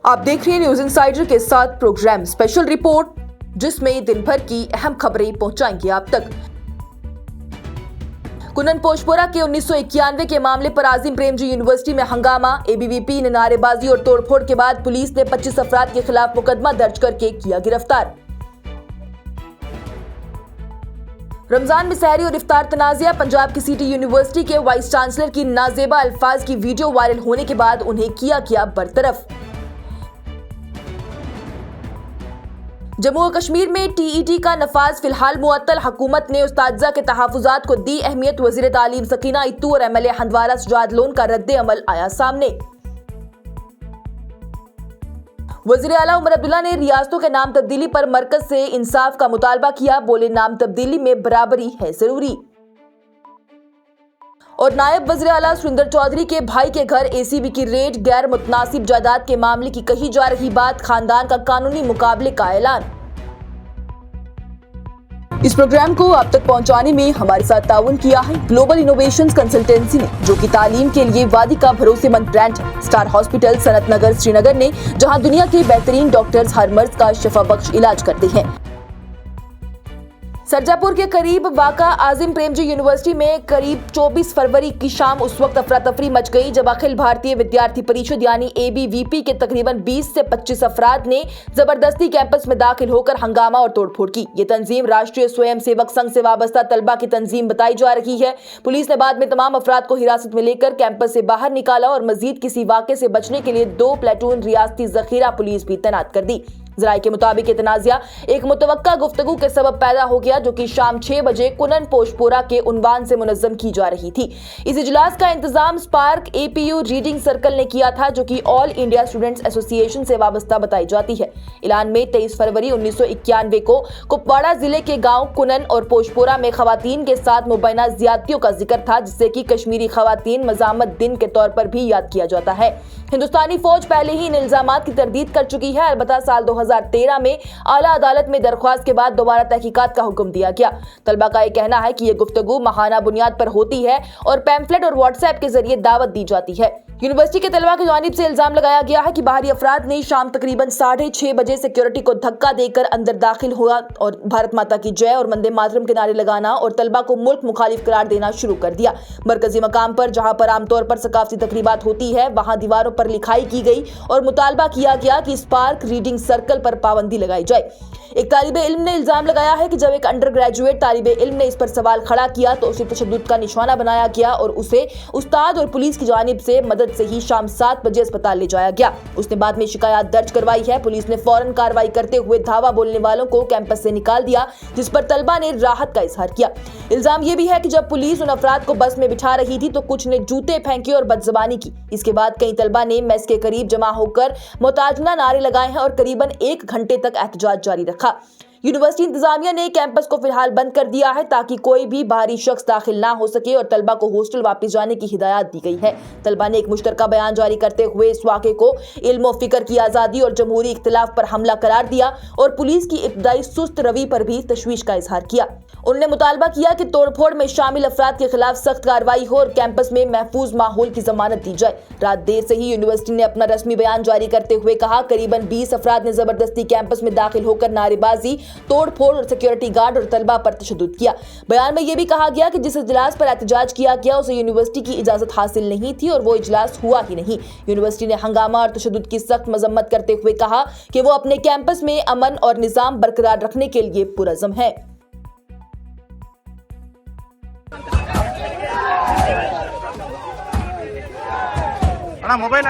आप देख रहे हैं न्यूज इंसाइडर के साथ प्रोग्राम स्पेशल रिपोर्ट, जिसमें दिन भर की अहम खबरें पहुंचाएंगे आप तक। कुनन पोशपोरा के 1991 के मामले पर आजिम प्रेमजी यूनिवर्सिटी में हंगामा। एबीवीपी ने नारेबाजी और तोड़फोड़ के बाद पुलिस ने 25 अफराद के खिलाफ मुकदमा दर्ज करके किया गिरफ्तार। रमजान में सहरी और इफ्तार तनाज़ा। पंजाब की सिटी यूनिवर्सिटी के वाइस चांसलर की नाजेबा अल्फाज की वीडियो वायरल होने के बाद उन्हें किया बरतरफ। जम्मू और कश्मीर में टीईटी का नफाज फिलहाल मुअत्तल। हुकूमत ने उस्तादजा के तहफ़्फ़ुज़ात को दी अहमियत। वज़ीर तालीम सकीना इत्तू और एमएलए हंदवारा सुजात लोन का रद्द अमल आया सामने। वज़ीर आला उमर अब्दुल्ला ने रियासतों के नाम तब्दीली पर मरकज से इंसाफ का मुतालबा किया। बोले, नाम तब्दीली में बराबरी है जरूरी। और नायब वज़ीर आला सुरेंद्र चौधरी के भाई के घर एसीबी की रेड। गैर मुतनासिब जायदाद के मामले की कही जा रही बात, खानदान का कानूनी मुकाबले का ऐलान। इस प्रोग्राम को आप तक पहुंचाने में हमारे साथ ताउन किया है ग्लोबल इनोवेशंस कंसल्टेंसी ने, जो कि तालीम के लिए वादी का भरोसेमंद ब्रांड है। स्टार हॉस्पिटल सनत नगर श्रीनगर ने, जहां दुनिया के बेहतरीन डॉक्टर्स हर मर्ज का शिफा बख्श इलाज करते हैं। सरजापुर के करीब वाक़ा आजिम प्रेमजी यूनिवर्सिटी में करीब 24 फरवरी की शाम उस वक्त अफरा तफरी मच गई जब अखिल भारतीय विद्यार्थी परिषद यानी एबीवीपी के तकरीबन 20 से 25 अफराद ने जबरदस्ती कैंपस में दाखिल होकर हंगामा और तोड़फोड़ की। ये तंजीम राष्ट्रीय स्वयं सेवक संघ से वाबस्ता तलबा की तंजीम बताई जा रही है। पुलिस ने बाद में तमाम अफराद को हिरासत में लेकर कैंपस से बाहर निकाला और मजीद किसी वाक़े से बचने के लिए 2 प्लेटून रियासती जखीरा पुलिस भी तैनात कर दी। ज़राए के मुताबिक तनाज़ा एक मुतवक्का गुफ्तगू के सबब पैदा हो गया, जो कि शाम 6 बजे कुनन पोशपोरा के उन्वान से मुनज़्ज़म की जा रही थी। इस इजलास का इंतजाम स्पार्क एपीयू रीडिंग सर्कल ने किया था, जो कि ऑल इंडिया स्टूडेंट्स एसोसिएशन से वाबस्ता बताई जाती है। ऐलान में 23 फरवरी 1991 को कुपवाड़ा जिले के गाँव कुनन और पोशपोरा में खवातीन के साथ मुबैना ज्यादतियों का जिक्र था, जिससे कि कश्मीरी खवातीन मज़ामत दिन के तौर पर भी याद किया जाता है। हिंदुस्तानी फौज पहले ही इन इल्जामात की तरदीद कर चुकी है। अलबत्ता साल 2013 में आला अदालत में दरख्वास्त के बाद दोबारा तहकीकात का हुक्म दिया गया। तलबा का यह कहना है कि यह गुफ्तगू माहाना बुनियाद पर होती है और पैम्फलेट और व्हाट्सएप के जरिए दावत दी जाती है। यूनिवर्सिटी के तलबा की जानिब से इल्जाम लगाया गया है कि बाहरी अफराद ने शाम तकरीबन 6:30 बजे सिक्योरिटी को धक्का देकर अंदर दाखिल हुआ और भारत माता की जय और वंदे मातरम के नारे लगाना और तलबा को मुल्क मुखालिफ करार देना शुरू कर दिया। मरकजी मकाम पर, जहां पर आमतौर पर सकाफती तकरीबात होती है, वहां दीवारों पर लिखाई की गई और मुतालबा किया गया कि स्पार्क रीडिंग सर्कल पर पाबंदी लगाई जाए। एक तालिबे इल्म ने इल्जाम लगाया है कि जब एक अंडर ग्रेजुएट तालिबे इल्म ने इस पर सवाल खड़ा किया तो उसे तशद्दुद का निशाना बनाया गया और उसे उस्ताद और पुलिस की जानिब से मदद से ही शाम 7 बजे अस्पताल ले जाया गया। उसने बाद में शिकायत दर्ज करवाई है। पुलिस ने फौरन कार्रवाई करते हुए धावा बोलने वालों को कैंपस से निकाल दिया, जिस पर तलबा ने राहत का इजहार किया। इल्जाम यह भी है कि जब पुलिस उन अफराद को बस में बिठा रही थी तो कुछ ने जूते फेंके और बदजबानी की। इसके बाद कई तलबा ने मेस के करीब जमा होकर मोहताजना नारे लगाए हैं और करीबन 1 घंटे तक एहतजाज जारी रखा। यूनिवर्सिटी इंतजामिया ने कैंपस को फिलहाल बंद कर दिया है ताकि कोई भी बाहरी शख्स दाखिल ना हो सके और तलबा को हॉस्टल वापस जाने की हिदायत दी गई है। तलबा ने एक मुश्तरका बयान जारी करते हुए इस वाक़े को इल्म और फिक्र की आज़ादी और जमहूरी इख्तिलाफ पर हमला करार दिया और पुलिस की इब्तदाई सुस्त रवि पर भी तशवीश का इजहार किया। उन्होंने मुतालबा किया कि तोड़फोड़ में शामिल अफराद के खिलाफ सख्त कार्रवाई हो और कैंपस में महफूज माहौल की जमानत दी जाए। रात देर से ही यूनिवर्सिटी ने अपना रस्मी बयान जारी करते हुए कहा, करीबन 20 अफराद ने जबरदस्ती कैंपस में दाखिल होकर नारेबाजी, तोड़फोड़ और सिक्योरिटी गार्ड और तलबा पर तशद्दुद किया। बयान में यह भी कहा गया कि जिस इजलास पर एहतजाज किया गया उसे यूनिवर्सिटी की इजाजत हासिल नहीं थी और वो इजलास हुआ ही नहीं। यूनिवर्सिटी ने हंगामा और तशद्दुद की सख्त मजम्मत करते हुए कहा कि वो अपने कैंपस में अमन और निजाम बरकरार रखने के लिए पुरअज़्म है। मोबाइल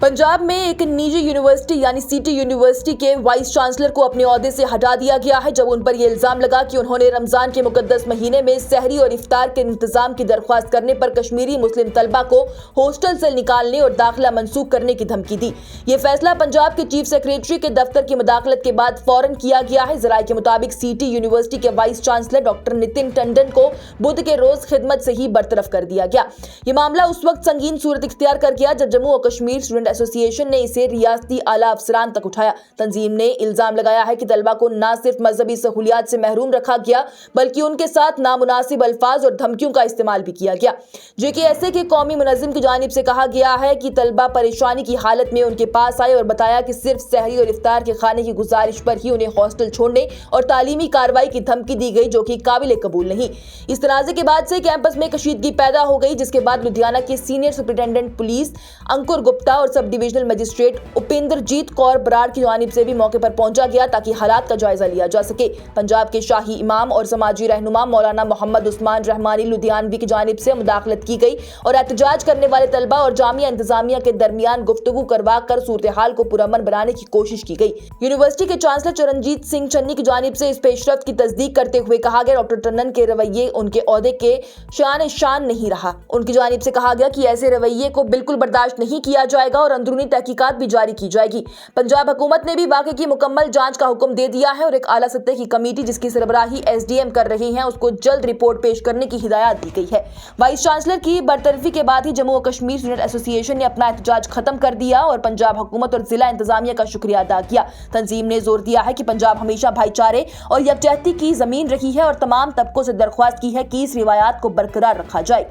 पंजाब में एक निजी यूनिवर्सिटी यानी सिटी यूनिवर्सिटी के वाइस चांसलर को अपने ओहदे से हटा दिया गया है, जब उन पर यह इल्जाम लगा कि उन्होंने रमजान के मुकद्दस महीने में सहरी और इफ्तार के इंतजाम की दरख्वास्त करने पर कश्मीरी मुस्लिम तलबा को हॉस्टल से निकालने और दाखिला मंसूख करने की धमकी दी। यह फैसला पंजाब के चीफ सेक्रेटरी के दफ्तर की मुदाखलत के बाद फौरन किया गया है। ज़राए के मुताबिक सिटी यूनिवर्सिटी के vice chancellor doctor Nitin Tandon को बुध के रोज खिदमत से ही बरतरफ कर दिया गया। यह मामला उस वक्त संगीन सूरत इख्तियार कर गया जब जम्मू और कश्मीर स्टूडेंट एसोसिएशन ने इसे रियासती आला अफसरान तक उठाया। तंजीम ने इल्जाम लगाया है कि तलबा को न सिर्फ मजहबी सहूलियात से महरूम रखा गया बल्कि उनके साथ नामुनासिब अल्फाज और धमकियों का इस्तेमाल भी किया गया। JKSA के कौमी मुनज़्ज़िम की जानिब से कहा गया है कि तलबा परेशानी की हालत में उनके पास आए और बताया कि सिर्फ सहरी और इफ्तार के खाने की गुजारिश पर ही उन्हें हॉस्टल छोड़ने और तालीमी कार्रवाई की धमकी दी गई, जो कि काबिल कबूल नहीं। इस तनाज़े के बाद से कैंपस में कशीदगी पैदा हो गई, जिसके बाद लुधियाना के senior superintendent police Ankur Gupta और sub divisional magistrate Upendrajit Kaur Brar की जानिब से भी मौके पर पहुंचा गया ताकि हालात का जायजा लिया जा सके। पंजाब के शाही इमाम और समाजी रहनुमा मौलाना मोहम्मद उस्मान रहमानी लुधियानवी की जानिब से मुदाखलत की गई और एहतजाज करने वाले तलबा और जामिया इंतजामिया के दरमियान गुफ्तगू करवा कर सूरत हाल को पुरअमन बनाने की कोशिश की गई। यूनिवर्सिटी के चांसलर चरणजीत सिंह चन्नी की जानिब से इस पेशरफ्त की तस्दीक करते हुए कहा गया, डॉक्टर टंडन के रवैये उनके ओहदे के शान नहीं रहा। उनकी जानिब से कहा गया कि ऐसे रवैये को बिल्कुल बर्दाश्त नहीं किया जाएगा और अंदरूनी तहकीकात भी जारी की जाएगी। पंजाब हुकूमत ने भी वाक़े की मुकम्मल जांच का हुक्म दे दिया है और एक आला सतह की कमेटी जिसकी सरबराही SDM कर रही है उसको जल्द रिपोर्ट पेश करने की हिदायत दी गई है। वाइस चांसलर की बरतरफी के बाद ही जम्मू और कश्मीर स्टूडेंट एसोसिएशन ने अपना एहतजाज खत्म कर दिया और पंजाब हुकूमत और जिला इंतजामिया का शुक्रिया अदा किया। तंजीम ने जोर दिया है कि पंजाब हमेशा भाईचारे और यकजहती की जमीन रही है और तमाम तबकों से दरख्वास्त की है कि इस रिवायात को बरकरार रखा जाए।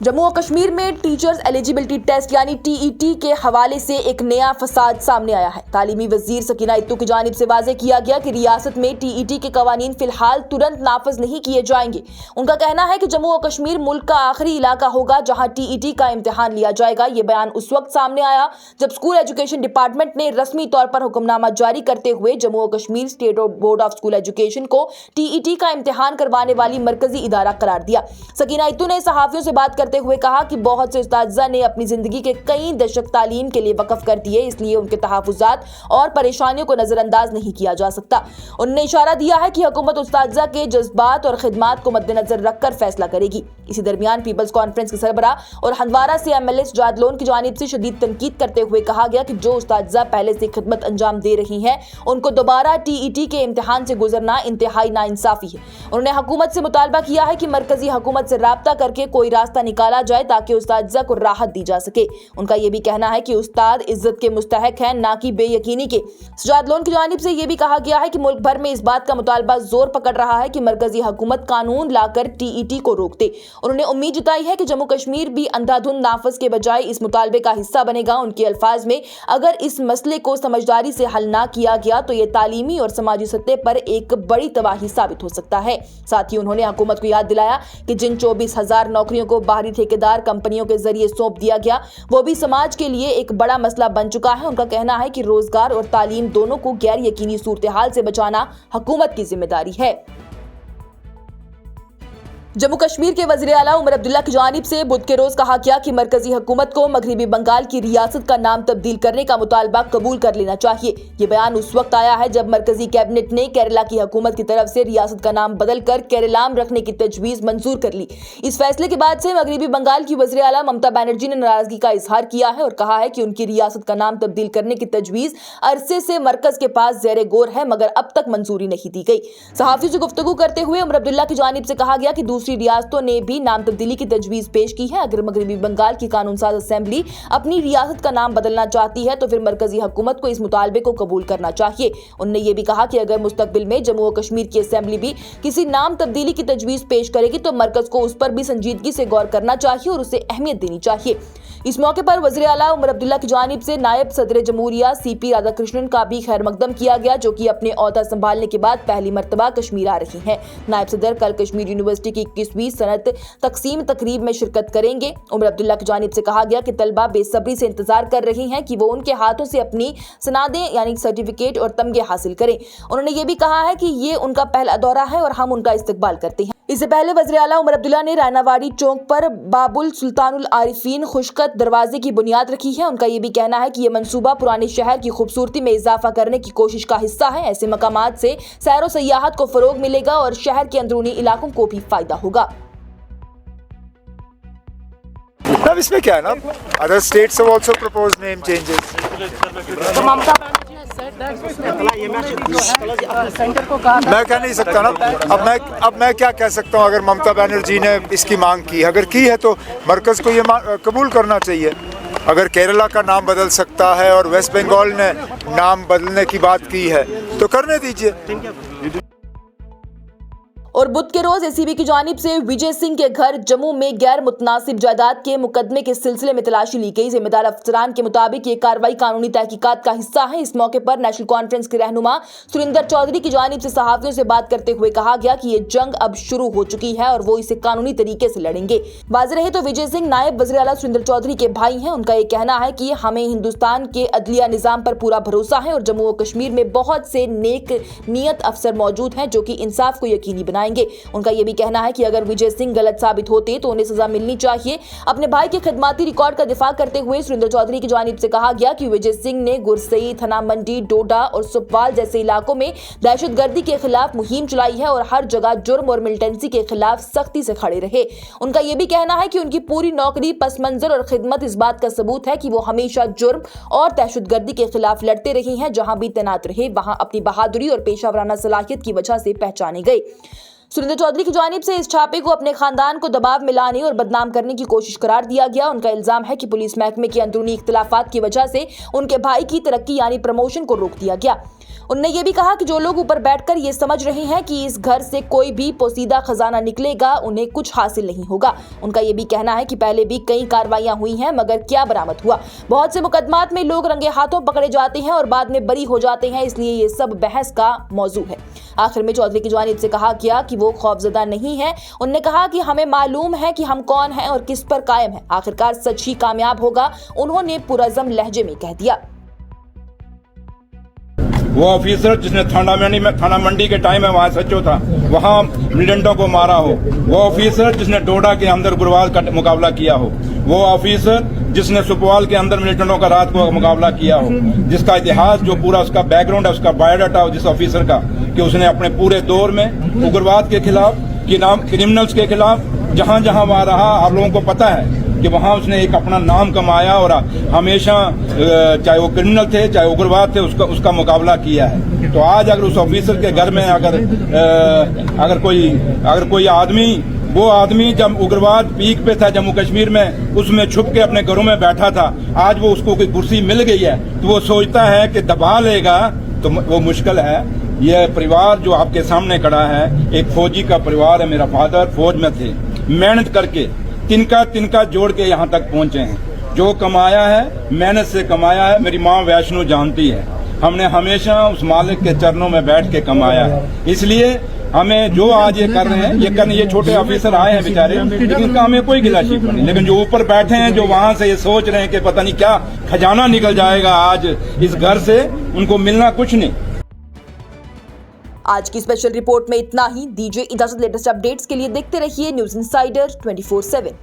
जम्मू और कश्मीर में टीचर्स एलिजिबिलिटी टेस्ट यानी TET के हवाले से एक नया फसाद सामने आया है। तालीमी वजीर सकीना इत्तू की जानिब से वाज़ेह किया गया कि रियासत में TET के कवानीन फिलहाल तुरंत नाफज नहीं किए जाएंगे। उनका कहना है कि जम्मू और कश्मीर मुल्क का आखिरी इलाका होगा जहां TET का इम्तिहान लिया जाएगा। ये बयान उस वक्त सामने आया जब स्कूल एजुकेशन डिपार्टमेंट ने रस्मी तौर पर हुक्मनामा जारी करते हुए जम्मू और Kashmir state board of school education को TET का इम्तिहान करवाने वाली मरकजी इदारा करार दिया। सकीना इत्तू ने सहाफियों से बात करते हुए कहा कि बहुत से उस्ताज़ा ने अपनी जिंदगी के कई दशक तालीम के लिए वक्फ कर दिए, इसलिए उनके तहफ़्फ़ुज़ात और परेशानियों को नजरअंदाज नहीं किया जा सकता। उन्होंने इशारा दिया है कि हुकूमत उस्ताज़ा के जज्बात और खिदमात को मद्देनजर रखकर फैसला करेगी। इसी दरमियान पीपल्स कॉन्फ्रेंस के सरबरा और हंदवारा से MLA सजाद लोन की जानिब से शदीद तनकीद करते हुए कहा गया कि जो उस्ताज़ा पहले से खिदमत अंजाम दे रही हैं उनको दोबारा TET के इम्तिहान से गुजरना इंतहाई नाइंसाफी है। उन्होंने हुकूमत से मुतालबा किया है कि मरकजी हुकूमत से राब्ता करके कोई रास्ता निकाला जाए ताकि उस्ताज़ा को राहत दी जा सके। उनका यह भी कहना है कि उस्ताद इज्जत के मुस्तहक हैं, ना कि बेयकीनी के। सजाद लोन की जानिब से यह भी कहा गया है कि मुल्क भर में इस बात का मुतालबा जोर पकड़ रहा है कि मरकजी हुकूमत कानून लाकर TET को रोक दे। उन्होंने उम्मीद जताई है कि जम्मू कश्मीर भी अंधाधुंध नाफज के बजाय इस मुतालबे का हिस्सा बनेगा। उनके अल्फाज में, अगर इस मसले को समझदारी से हल ना किया गया तो यह तालीमी और समाजी सतह पर एक बड़ी तबाही साबित हो सकता है। साथ ही उन्होंने हुकूमत को याद दिलाया कि जिन 24,000 नौकरियों को बाहरी ठेकेदार कंपनियों के जरिए सौंप दिया गया वो भी समाज के लिए एक बड़ा मसला बन चुका है। उनका कहना है कि रोजगार और तालीम दोनों को गैर यकीनी सूरत हाल से बचाना हुकूमत की जिम्मेदारी है। जम्मू कश्मीर के वज़ीर आला उमर अब्दुल्ला की जानिब से बुध के रोज कहा गया कि मरकजी हुकूमत को मगरबी बंगाल की रियासत का नाम तब्दील करने का मुतालबा कबूल कर लेना चाहिए। ये बयान उस वक्त आया है जब मरकजी कैबिनेट ने केरला की हुकूमत की तरफ से रियासत का नाम बदलकर केरलाम रखने की तजवीज़ मंजूर कर ली। इस फैसले के बाद से मगरबी बंगाल की वज़ीर आला ममता बनर्जी ने नाराजगी का इजहार किया है और कहा है कि उनकी रियासत का नाम तब्दील करने की तजवीज़ अरसे से मरकज के पास ज़ेरे गौर है मगर अब तक मंजूरी नहीं दी गई। सहाफ़ियों से गुफ्तगू करते हुए उमर अब्दुल्ला की जानिब से कहा गया कि दूसरी रियासतों ने भी नाम तब्दीली की तजवीज पेश की है। अगर मगरबी बंगाल की कानून साज असेंबली अपनी रियासत का नाम बदलना चाहती है तो फिर मरकजी हुकूमत को इस मुतालबे को कबूल करना चाहिए। उन्होंने ये भी कहा कि अगर मुस्तकबिल में जम्मू और कश्मीर की असेंबली भी किसी नाम तब्दीली की तजवीज पेश करेगी तो मरकज को उस पर भी संजीदगी से गौर करना चाहिए और उसे अहमियत देनी चाहिए। इस मौके पर वज़ीर आला उमर अब्दुल्ला की जानिब से नायब सदर जमहूरिया CP राधाकृष्णन का भी खैर मकदम किया गया, जो कि अपने ओहदा संभालने के बाद पहली मरतबा कश्मीर आ रही हैं। नायब सदर कल कश्मीर यूनिवर्सिटी की 21वीं सनत तकसीम तकरीब में शिरकत करेंगे। उमर अब्दुल्ला की जानिब से कहा गया कि तलबा बेसब्री से इंतजार कर रही हैं कि वो उनके हाथों से अपनी सनादें यानी सर्टिफिकेट और तमगे हासिल करें। उन्होंने ये भी कहा है कि ये उनका पहला दौरा है और हम उनका इस्तकबाल करते हैं। इससे पहले वज़ीर आला उमर अब्दुल्ला ने रानावाड़ी चौक पर बाबुल सुल्तानुल आरिफीन खुशकत दरवाजे की बुनियाद रखी है। उनका ये भी कहना है कि ये मंसूबा पुराने शहर की खूबसूरती में इजाफा करने की कोशिश का हिस्सा है। ऐसे मकामात से सैर व सयाहत को फरोग मिलेगा और शहर के अंदरूनी इलाकों को भी फायदा होगा। अब इसमें क्या है ना, other states have also proposed name changes. तो ममता सेंटर को कहा मैं कह नहीं सकता ना, अब मैं क्या कह सकता हूँ। अगर ममता बनर्जी ने इसकी मांग की, अगर की है तो मरकज़ को ये कबूल करना चाहिए। अगर केरला का नाम बदल सकता है और वेस्ट बंगाल ने नाम बदलने की बात की है तो करने दीजिए। और बुध के रोज एसीबी की जानिब से विजय सिंह के घर जम्मू में गैर मुतनासिब जायदाद के मुकदमे के सिलसिले में तलाशी ली गई। जिम्मेदार अफसरान के मुताबिक ये कार्रवाई कानूनी तहकीकात का हिस्सा है। इस मौके पर नेशनल कॉन्फ्रेंस के रहनुमा सुरिंदर चौधरी की जानिब से सहाफियों से बात करते हुए कहा गया कि ये जंग अब शुरू हो चुकी है और वो इसे कानूनी तरीके से लड़ेंगे। बात रहे तो विजय सिंह नायब वज़ीर आला सुरिंदर चौधरी के भाई हैं। उनका ये कहना है कि हमें हिंदुस्तान के अदलिया निजाम पर पूरा भरोसा है और जम्मू और कश्मीर में बहुत से नेक नियत अफसर मौजूद हैं जो कि इंसाफ को यकीनी बनाएंगे। उनका यह भी कहना है कि अगर विजय सिंह गलत साबित होते तो उन्हें सजा मिलनी चाहिए। अपने भाई के खिदमती रिकॉर्ड का दिफा करते हुए सुरिंदर चौधरी की जानिब से कहा गया कि विजय सिंह ने गुरसई, थना मंडी, डोडा और सुपवाल जैसे इलाकों में दहशतगर्दी के खिलाफ मुहिम चलाई है और हर जगह जुर्म और मिलिटेंसी के खिलाफ सख्ती से खड़े रहे। उनका यह भी कहना है कि उनकी पूरी नौकरी, पस मंजर और खिदमत इस बात का सबूत है कि वो हमेशा जुर्म और दहशतगर्दी के खिलाफ लड़ते रही हैं। जहां भी तैनात रहे वहां अपनी बहादुरी और पेशावराना सलाहियत की वजह से पहचाने गए। सुरिंदर चौधरी की जानिब से इस छापे को अपने खानदान को दबाव में लाने और बदनाम करने की कोशिश करार दिया गया। उनका इल्जाम है कि पुलिस महकमे के अंदरूनी इख्तिलाफात की वजह से उनके भाई की तरक्की यानी प्रमोशन को रोक दिया गया। उन्होंने ये भी कहा कि जो लोग ऊपर बैठकर ये समझ रहे हैं कि इस घर से कोई भी पोसीदा खजाना निकलेगा, उन्हें कुछ हासिल नहीं होगा। उनका ये भी कहना है कि पहले भी कई कार्रवाइयां हुई हैं मगर क्या बरामद हुआ। बहुत से मुकदमात में लोग रंगे हाथों पकड़े जाते हैं और बाद में बरी हो जाते हैं, इसलिए ये सब बहस का मौजू है। आखिर में चौधरी की जानिब से कहा गया कि वो खौफजदा नहीं है। उन्होंने कहा कि हमें मालूम है कि हम कौन हैं और किस पर कायम है। आखिरकार सच ही कामयाब होगा, उन्होंने पुरअज़म लहजे में कह दिया। वो ऑफिसर जिसने थाना मंडी के टाइम में वहाँ सचो था, वहाँ मिलिटेंटों को मारा हो, वो ऑफिसर जिसने डोडा के अंदर गुरवाल का मुकाबला किया हो, वो ऑफिसर जिसने सुपवाल के अंदर मिलिटेंटों का रात को मुकाबला किया हो, जिसका इतिहास जो पूरा उसका बैकग्राउंड है, उसका बायोडाटा हो जिस ऑफिसर का, कि उसने अपने पूरे दौर में उग्रवाद के खिलाफ, क्रिमिनल्स के खिलाफ जहाँ जहाँ वहाँ रहा, आप लोगों को पता है कि वहाँ उसने एक अपना नाम कमाया और हमेशा चाहे वो क्रिमिनल थे चाहे उग्रवाद थे उसका मुकाबला किया है। तो आज अगर उस ऑफिसर के घर में अगर कोई आदमी, वो आदमी जब उग्रवाद पीक पे था जम्मू कश्मीर में, उसमें छुप के अपने घरों में बैठा था, आज वो उसको कोई कुर्सी मिल गई है तो वो सोचता है कि दबा लेगा, तो वो मुश्किल है। यह परिवार जो आपके सामने खड़ा है एक फौजी का परिवार है। मेरा फादर फौज में थे, मेहनत करके तिनका जोड़ के यहाँ तक पहुँचे हैं। जो कमाया है मेहनत से कमाया है। मेरी माँ वैष्णो जानती है, हमने हमेशा उस मालिक के चरणों में बैठ के कमाया है। इसलिए हमें जो आज ये कर रहे हैं, ये छोटे ऑफिसर आए हैं बेचारे, लेकिन इनका हमें कोई गिलाशिप नहीं। लेकिन जो ऊपर बैठे हैं, जो वहाँ से ये सोच रहे हैं कि पता नहीं क्या खजाना निकल जाएगा आज इस घर से, उनको मिलना कुछ नहीं। आज की स्पेशल रिपोर्ट में इतना ही। दीजिए इजाजत। लेटेस्ट अपडेट्स के लिए देखते रहिए न्यूज़ इंसाइडर 24/7।